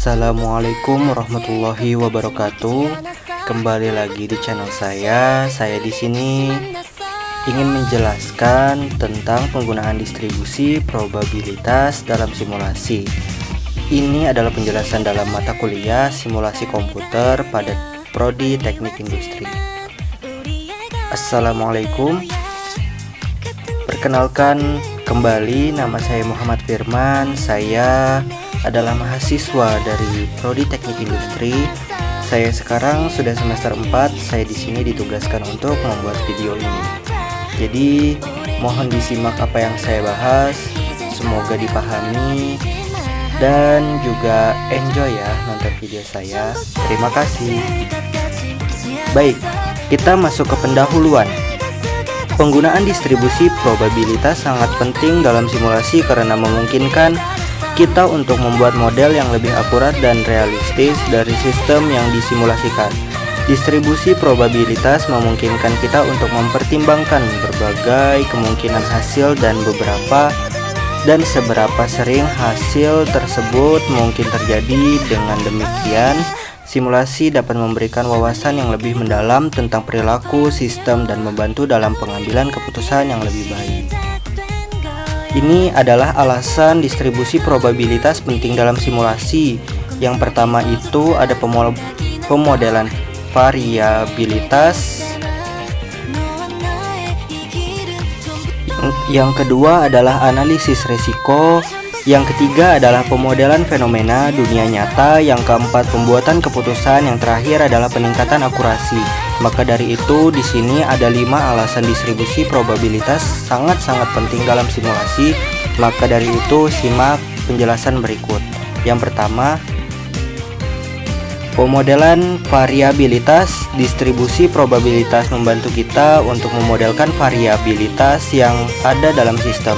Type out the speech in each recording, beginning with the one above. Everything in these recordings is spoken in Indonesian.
Assalamualaikum warahmatullahi wabarakatuh. Kembali lagi di channel saya. Saya di sini ingin menjelaskan tentang penggunaan distribusi probabilitas dalam simulasi. Ini adalah penjelasan dalam mata kuliah simulasi komputer pada Prodi Teknik Industri. Assalamualaikum. Perkenalkan kembali, nama saya Muhammad Firman. Saya adalah mahasiswa dari Prodi Teknik Industri. Saya sekarang sudah semester 4. Saya di sini ditugaskan untuk membuat video ini. Jadi, mohon disimak apa yang saya bahas. Semoga dipahami dan juga enjoy ya nonton video saya. Terima kasih. Baik, kita masuk ke pendahuluan. Penggunaan distribusi probabilitas sangat penting dalam simulasi karena memungkinkan kita untuk membuat model yang lebih akurat dan realistis dari sistem yang disimulasikan. Distribusi probabilitas memungkinkan kita untuk mempertimbangkan berbagai kemungkinan hasil dan seberapa sering hasil tersebut mungkin terjadi. Dengan demikian, simulasi dapat memberikan wawasan yang lebih mendalam tentang perilaku sistem dan membantu dalam pengambilan keputusan yang lebih baik. Ini adalah alasan distribusi probabilitas penting dalam simulasi. Yang pertama itu ada pemodelan variabilitas. Yang kedua adalah analisis risiko. Yang ketiga adalah pemodelan fenomena dunia nyata. Yang keempat, pembuatan keputusan. Yang terakhir adalah peningkatan akurasi. Maka dari itu, di sini ada 5 alasan distribusi probabilitas sangat-sangat penting dalam simulasi. Maka dari itu, simak penjelasan berikut. Yang pertama, pemodelan variabilitas. Distribusi probabilitas membantu kita untuk memodelkan variabilitas yang ada dalam sistem.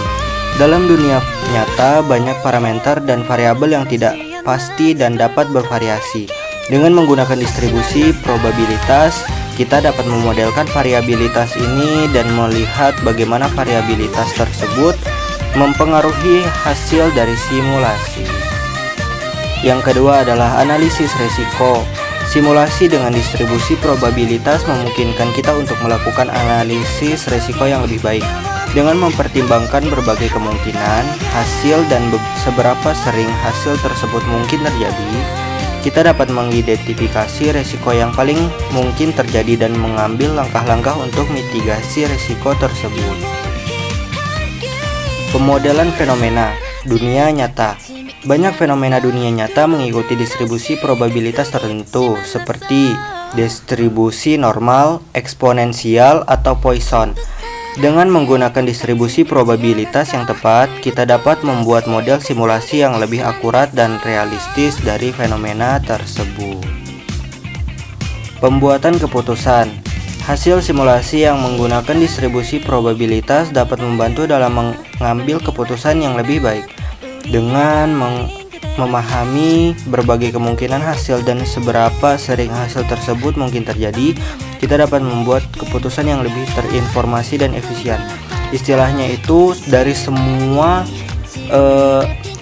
Dalam dunia nyata, banyak parameter dan variabel yang tidak pasti dan dapat bervariasi. Dengan menggunakan distribusi probabilitas, kita dapat memodelkan variabilitas ini dan melihat bagaimana variabilitas tersebut mempengaruhi hasil dari simulasi. Yang kedua adalah analisis risiko. Simulasi dengan distribusi probabilitas memungkinkan kita untuk melakukan analisis risiko yang lebih baik. Dengan mempertimbangkan berbagai kemungkinan hasil dan seberapa sering hasil tersebut mungkin terjadi, kita dapat mengidentifikasi risiko yang paling mungkin terjadi dan mengambil langkah-langkah untuk mitigasi risiko tersebut. Pemodelan fenomena dunia nyata. Banyak fenomena dunia nyata mengikuti distribusi probabilitas tertentu, seperti distribusi normal, eksponensial, atau Poisson. Dengan menggunakan distribusi probabilitas yang tepat, kita dapat membuat model simulasi yang lebih akurat dan realistis dari fenomena tersebut. Pembuatan keputusan. Hasil simulasi yang menggunakan distribusi probabilitas dapat membantu dalam mengambil keputusan yang lebih baik. Dengan memahami berbagai kemungkinan hasil dan seberapa sering hasil tersebut mungkin terjadi, kita dapat membuat keputusan yang lebih terinformasi dan efisien. Istilahnya itu, dari semua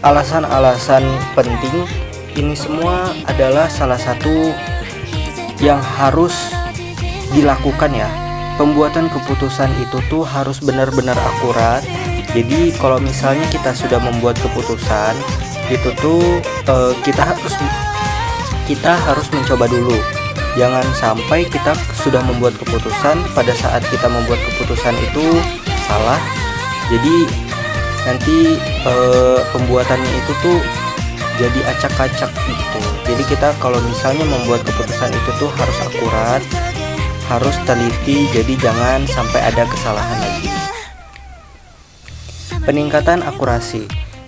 alasan-alasan penting, ini semua adalah salah satu yang harus dilakukan ya. Pembuatan keputusan itu tuh harus benar-benar akurat. Jadi kalau misalnya kita sudah membuat keputusan, itu tuh kita harus mencoba dulu. Jangan sampai kita sudah membuat keputusan, pada saat kita membuat keputusan itu salah. Jadi nanti pembuatannya itu tuh jadi acak-acak gitu. Jadi kita kalau misalnya membuat keputusan itu tuh harus akurat, harus teliti. Jadi jangan sampai ada kesalahan lagi. Peningkatan akurasi.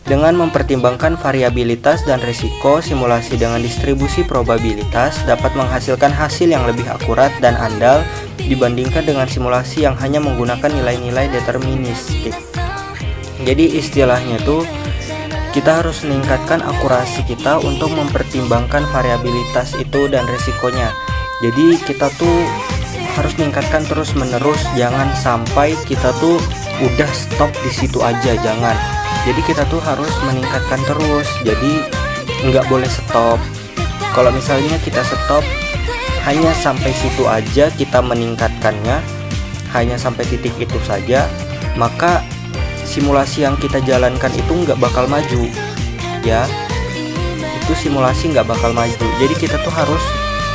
Dengan mempertimbangkan variabilitas dan risiko, simulasi dengan distribusi probabilitas dapat menghasilkan hasil yang lebih akurat dan andal dibandingkan dengan simulasi yang hanya menggunakan nilai-nilai deterministik. Jadi istilahnya tuh, kita harus meningkatkan akurasi kita untuk mempertimbangkan variabilitas itu dan risikonya. Jadi kita tuh harus meningkatkan terus menerus, jangan sampai kita tuh udah stop di situ aja, jangan. Jadi kita tuh harus meningkatkan terus. Jadi nggak boleh stop. Kalau misalnya kita stop hanya sampai situ aja, kita meningkatkannya hanya sampai titik itu saja, maka simulasi yang kita jalankan itu nggak bakal maju ya. Itu simulasi nggak bakal maju. Jadi kita tuh harus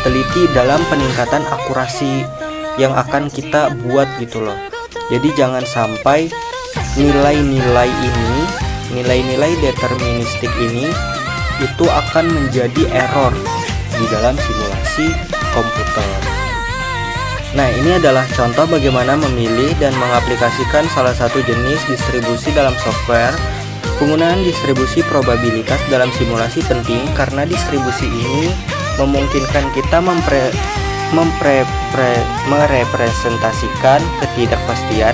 teliti dalam peningkatan akurasi yang akan kita buat gitu loh. Jadi jangan sampai nilai-nilai ini, nilai-nilai deterministik ini itu akan menjadi error di dalam simulasi komputer. Nah, ini adalah contoh bagaimana memilih dan mengaplikasikan salah satu jenis distribusi dalam software. Penggunaan distribusi probabilitas dalam simulasi penting karena distribusi ini memungkinkan kita merepresentasikan ketidakpastian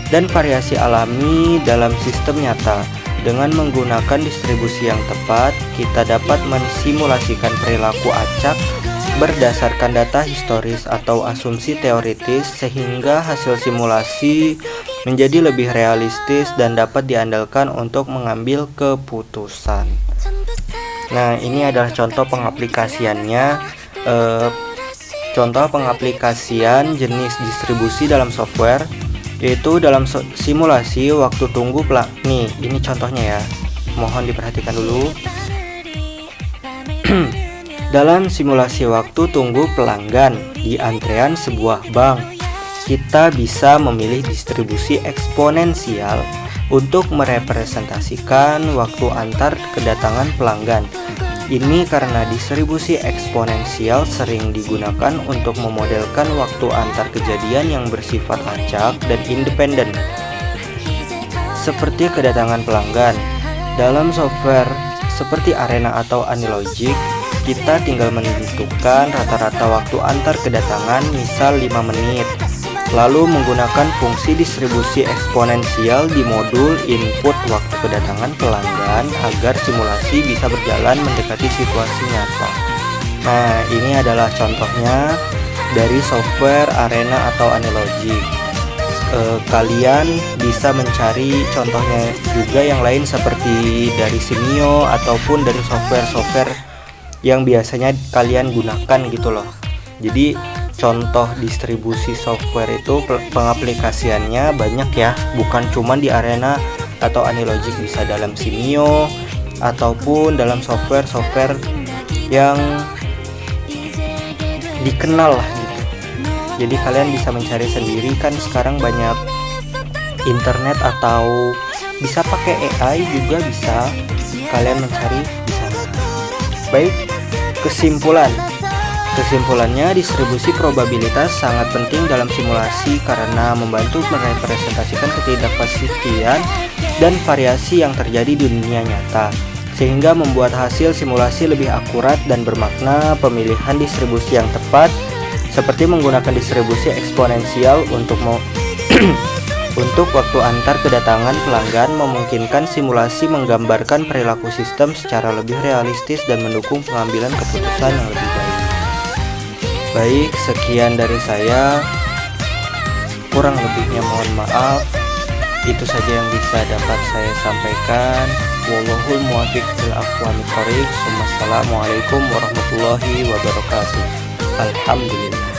dan variasi alami dalam sistem nyata. Dengan menggunakan distribusi yang tepat, kita dapat mensimulasikan perilaku acak berdasarkan data historis atau asumsi teoritis sehingga hasil simulasi menjadi lebih realistis dan dapat diandalkan untuk mengambil keputusan. Nah, ini adalah contoh pengaplikasiannya. Contoh pengaplikasian jenis distribusi dalam software, yaitu dalam simulasi waktu tunggu nih, ini contohnya ya. Mohon diperhatikan dulu. Dalam simulasi waktu tunggu pelanggan di antrean sebuah bank, kita bisa memilih distribusi eksponensial untuk merepresentasikan waktu antar kedatangan pelanggan. Ini karena distribusi eksponensial sering digunakan untuk memodelkan waktu antar kejadian yang bersifat acak dan independen, seperti kedatangan pelanggan. Dalam software seperti Arena atau Anylogic, kita tinggal menentukan rata-rata waktu antar kedatangan, misal 5 menit, lalu menggunakan fungsi distribusi eksponensial di modul input waktu kedatangan pelanggan agar simulasi bisa berjalan mendekati situasi nyata. Nah, ini adalah contohnya dari software Arena atau Anylogic. Kalian bisa mencari contohnya juga yang lain seperti dari Simio ataupun dari software-software yang biasanya kalian gunakan gitu loh. Jadi contoh distribusi software itu pengaplikasiannya banyak ya, bukan cuma di Arena atau Anylogic, bisa dalam Simio ataupun dalam software-software yang dikenal lah gitu. Jadi kalian bisa mencari sendiri, kan sekarang banyak internet atau bisa pakai AI juga bisa kalian mencari di sana. Baik, Kesimpulannya, distribusi probabilitas sangat penting dalam simulasi karena membantu merepresentasikan ketidakpastian dan variasi yang terjadi di dunia nyata, sehingga membuat hasil simulasi lebih akurat dan bermakna. Pemilihan distribusi yang tepat, seperti menggunakan distribusi eksponensial untuk waktu antar kedatangan pelanggan, memungkinkan simulasi menggambarkan perilaku sistem secara lebih realistis dan mendukung pengambilan keputusan yang lebih baik. Baik, sekian dari saya. Kurang lebihnya mohon maaf. Itu saja yang bisa dapat saya sampaikan. Wallahul muwaffiq ila aqwamit thoriq. Wassalamualaikum warahmatullahi wabarakatuh. Alhamdulillah.